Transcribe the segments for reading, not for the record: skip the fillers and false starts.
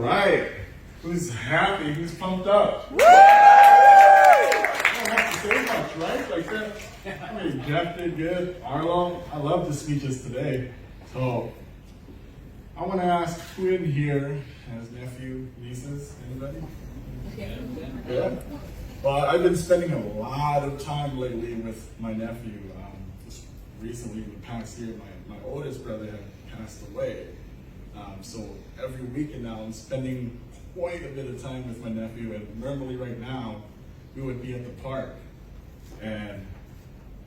right. Who's happy? Who's pumped up? Woo! I don't have to say much, right? Like that. I mean, Jeff did good. Arlo, I love the speeches today. So, I want to ask who in here has nephew, nieces? Anybody? Yeah. Well, I've been spending a lot of time lately with my nephew. Just recently, in the past year, my oldest brother had passed away. So every weekend now, I'm spending quite a bit of time with my nephew. And normally, right now, we would be at the park. And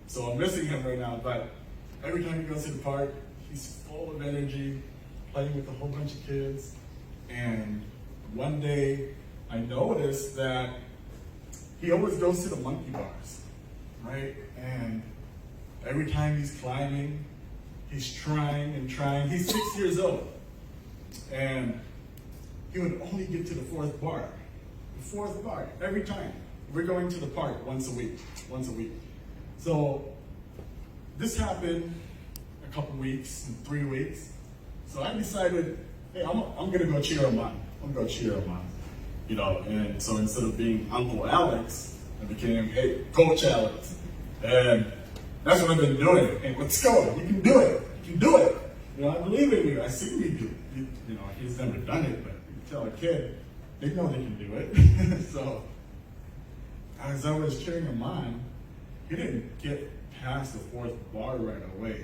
so I'm missing him right now. But every time he goes to the park, he's full of energy, playing with a whole bunch of kids. And one day, I noticed that he always goes to the monkey bars, right? And every time he's climbing, he's trying and trying. He's 6 years old. And he would only get to the fourth bar. The fourth bar, every time. We're going to the park once a week. So this happened a couple weeks, 3 weeks. So I decided, hey, I'm gonna go cheer him on. You know, and so instead of being Uncle Alex, I became, hey, Coach Alex. And that's what I've been doing. Hey, let's go. You can do it. You know, I believe in you. I see you do it. You know, he's never done it, but you tell a kid, they know they can do it. So as I was cheering him on, he didn't get past the fourth bar right away.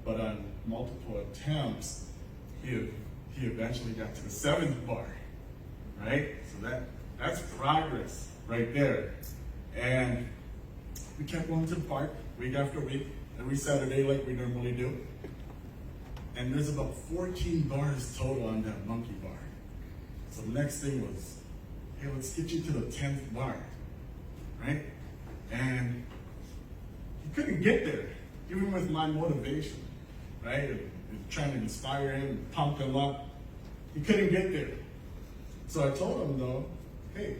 But on multiple attempts, he eventually got to the seventh bar. Right? So that's progress right there. And we kept going to the park week after week, every Saturday like we normally do. And there's about 14 bars total on that monkey bar. So the next thing was, hey, let's get you to the 10th bar. Right? And he couldn't get there, even with my motivation, right? And trying to inspire him, pump him up. He couldn't get there. So I told him though, hey,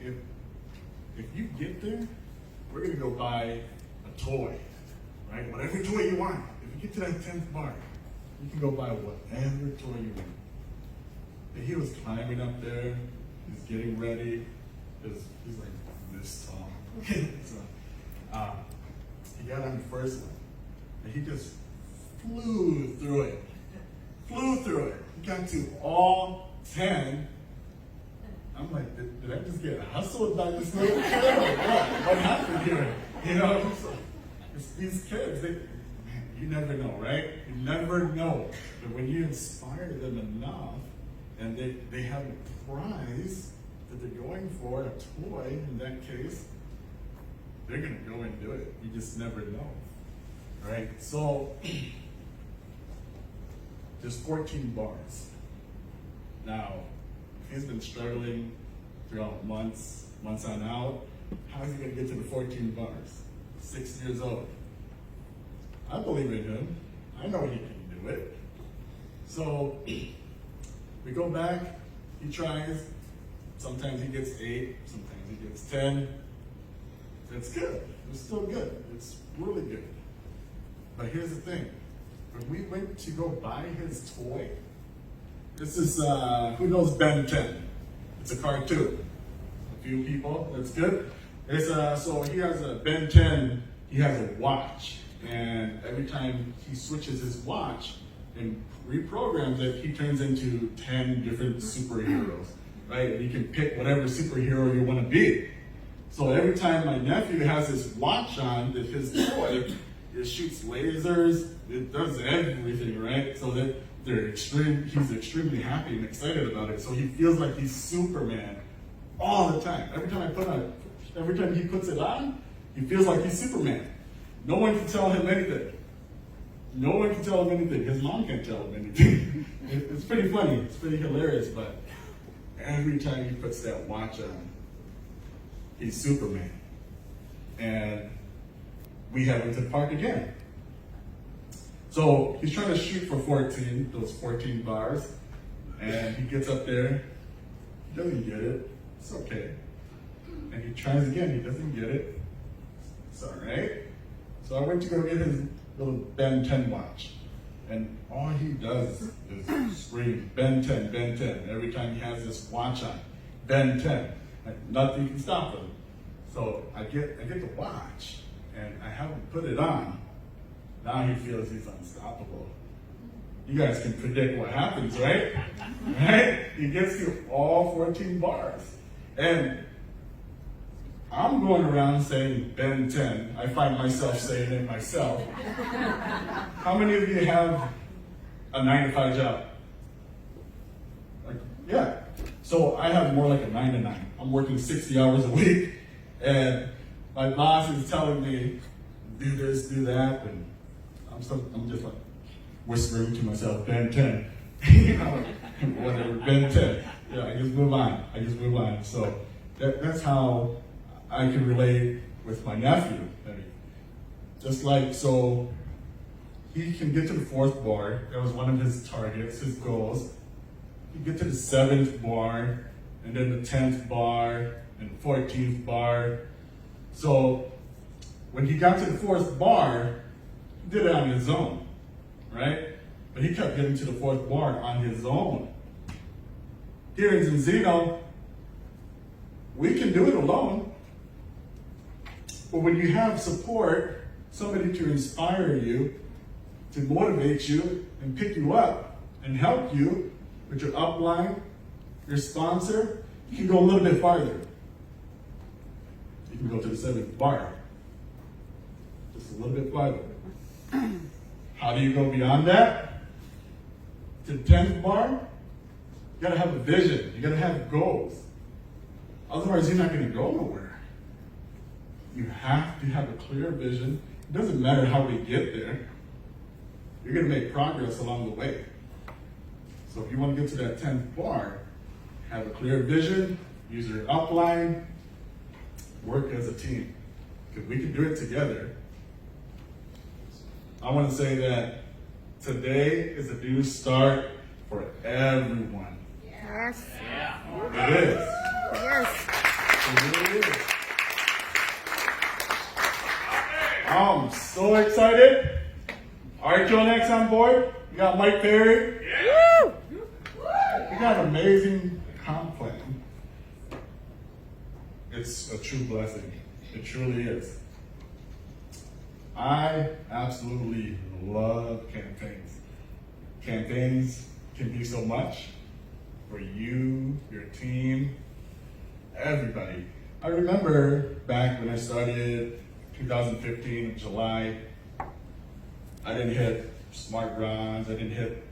if you get there, we're gonna go buy a toy, right? Whatever toy you want. If you get to that 10th bar, you can go buy whatever toy you want. And he was climbing up there, he's getting ready, he's like this tall. So he got on the first one, and he just flew through it. He got to all 10. I'm like, did I just get hustled by this little kid? What happened here? You know, it's these kids, man, you never know, right? You never know. But when you inspire them enough, and they have a prize that they're going for, a toy in that case, they're gonna go and do it. You just never know, right? So, there's 14 bars. Now, he's been struggling throughout months on out. How is he going to get to the 14 bars? 6 years old. I believe in him. I know he can do it. So we go back, he tries. Sometimes he gets 8, sometimes he gets 10. It's good. It's still good. It's really good. But here's the thing. When we went to go buy his toy, this is, who knows Ben 10? It's a cartoon. A few people, that's good. It's, so he has a Ben 10, he has a watch. And every time he switches his watch and reprograms it, he turns into 10 different superheroes, right? And you can pick whatever superhero you want to be. So every time my nephew has his watch on, that his toy, it shoots lasers, it does everything, right? So that he's extremely happy and excited about it. So he feels like he's Superman all the time. Every time he puts it on, he feels like he's Superman. No one can tell him anything. His mom can't tell him anything. It's pretty funny. It's pretty hilarious. But every time he puts that watch on, he's Superman. And we have him to the park again. So he's trying to shoot for 14, those 14 bars, and he gets up there, he doesn't get it, it's okay. And he tries again, he doesn't get it, it's all right. So I went to go get his little Ben 10 watch, And all he does is scream, Ben 10, Ben 10. Every time he has this watch on, Ben 10. Like, nothing can stop him. So I get the watch, and I have him put it on. Now he feels he's unstoppable. You guys can predict what happens, right? Right? He gets to all 14 bars. And I'm going around saying Ben 10. I find myself saying it myself. How many of you have a 9-to-5 job? Like, yeah. So I have more like a 9 to 9. I'm working 60 hours a week, and my boss is telling me, do this, do that, and I'm just like whispering to myself, Ben 10. You know, whatever, Ben 10. Yeah, I just move on. So that's how I can relate with my nephew. I mean, just like, so he can get to the 4th bar. That was one of his targets, his goals. He get to the 7th bar, and then the 10th bar, and the 14th bar. So when he got to the 4th bar, he did it on his own, right? But he kept getting to the 4th bar on his own. Here in Zinzino, we can do it alone. But when you have support, somebody to inspire you, to motivate you, and pick you up, and help you with your upline, your sponsor, you can go a little bit farther. You can go to the 7th bar. Just a little bit farther. How do you go beyond that? To the 10th bar? You gotta have a vision. You gotta have goals. Otherwise, you're not gonna go nowhere. You have to have a clear vision. It doesn't matter how we get there. You're gonna make progress along the way. So if you want to get to that 10th bar, have a clear vision, use your upline, work as a team. Because we can do it together. I want to say that today is a new start for everyone. Yes. It is. Yes. It really is. I'm so excited. Archo next on board. You got Mike Perry. Woo! We got an amazing comp plan. It's a true blessing. It truly is. I absolutely love campaigns. Campaigns can do so much for you, your team, everybody. I remember back when I started 2015 in July, I didn't hit Smart Bronze, I didn't hit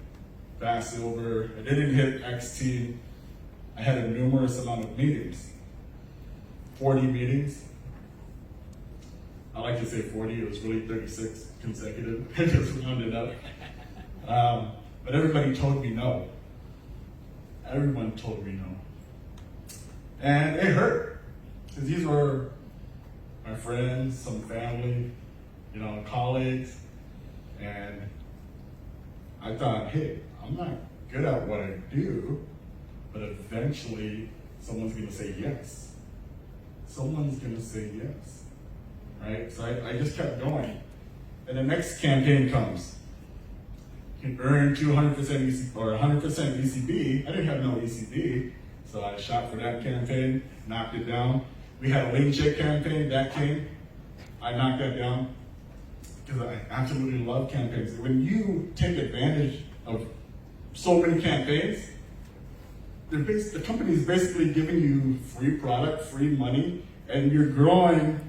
Fast Silver, I didn't hit XT. I had a numerous amount of meetings, 40 meetings. I like to say 40, it was really 36 consecutive, I just rounded up. But everybody told me no. Everyone told me no. And it hurt, because these were my friends, some family, colleagues, and I thought, hey, I'm not good at what I do, but eventually someone's gonna say yes. Someone's gonna say yes, right? So I just kept going. And the next campaign comes. You can earn 200% ECB, or 100% ECB. I didn't have no ECB, so I shot for that campaign, knocked it down. We had a lean check campaign, that came. I knocked that down because I absolutely love campaigns. When you take advantage of so many campaigns, the company is basically giving you free product, free money, and you're growing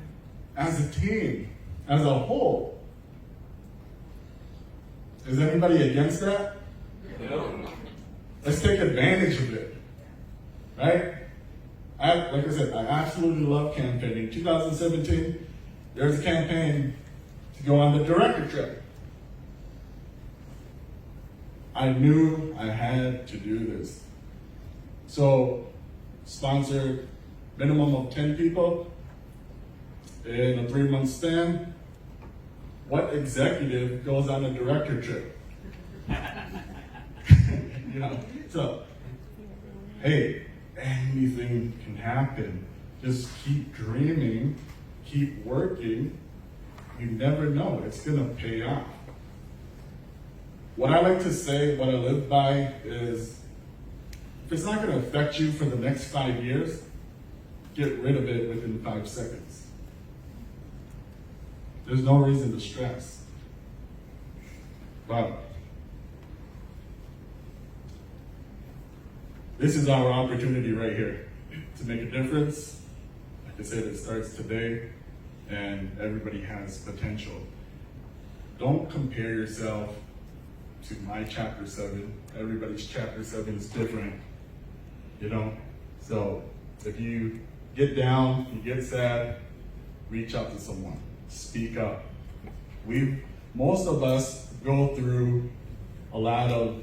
as a team, as a whole. Is anybody against that? No. Let's take advantage of it, right? Like I said, I absolutely love campaigning. In 2017, there was a campaign to go on the director trip. I knew I had to do this. So, sponsored minimum of 10 people in a 3-month span. What executive goes on a director trip? So, hey, anything can happen. Just keep dreaming, keep working. You never know, it's gonna pay off. what I like to say, what I live by is, if it's not going to affect you for the next 5 years, get rid of it within 5 seconds. There's no reason to stress. But this is our opportunity right here to make a difference. Like I said, it starts today, and everybody has potential. Don't compare yourself to my chapter 7. Everybody's chapter 7 is different, So if you get down, you get sad, reach out to someone, speak up. Most of us go through a lot of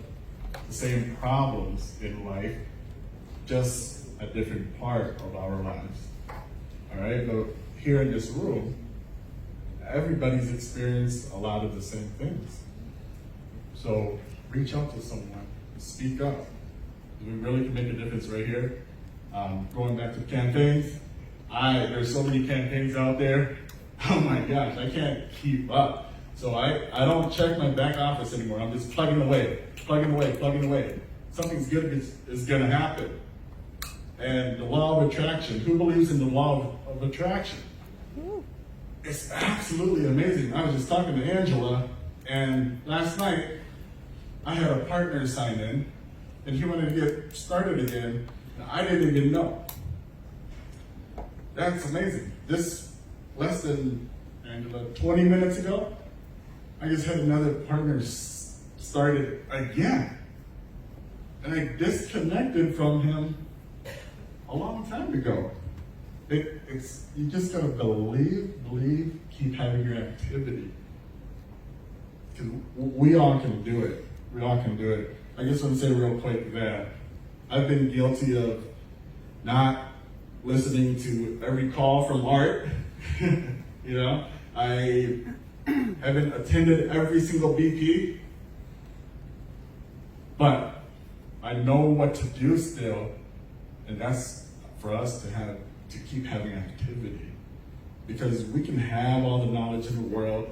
the same problems in life, just a different part of our lives. All right, but here in this room, everybody's experienced a lot of the same things. So reach out to someone, speak up. We really can make a difference right here. Going back to campaigns, there's so many campaigns out there. Oh my gosh, I can't keep up. So I don't check my back office anymore. I'm just plugging away. Something's good is gonna happen. And the law of attraction, who believes in the law of attraction? It's absolutely amazing. I was just talking to Angela, and last night I had a partner sign in, and he wanted to get started again, and I didn't even know. That's amazing. This less than, Angela, 20 minutes ago, I just had another partner started again. And I disconnected from him a long time ago. You just gotta believe, keep having your activity. Because we all can do it. I just want to say real quick that I've been guilty of not listening to every call from Art. I haven't attended every single BP, but I know what to do still, and that's for us to keep having activity. Because we can have all the knowledge in the world,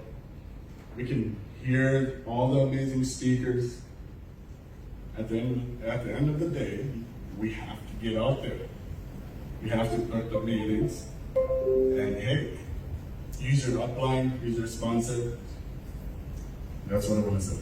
we can hear all the amazing speakers. At the end of the day, we have to get out there. We have to start the meetings, and hey, use your upline, use your sponsor. That's what I want to say.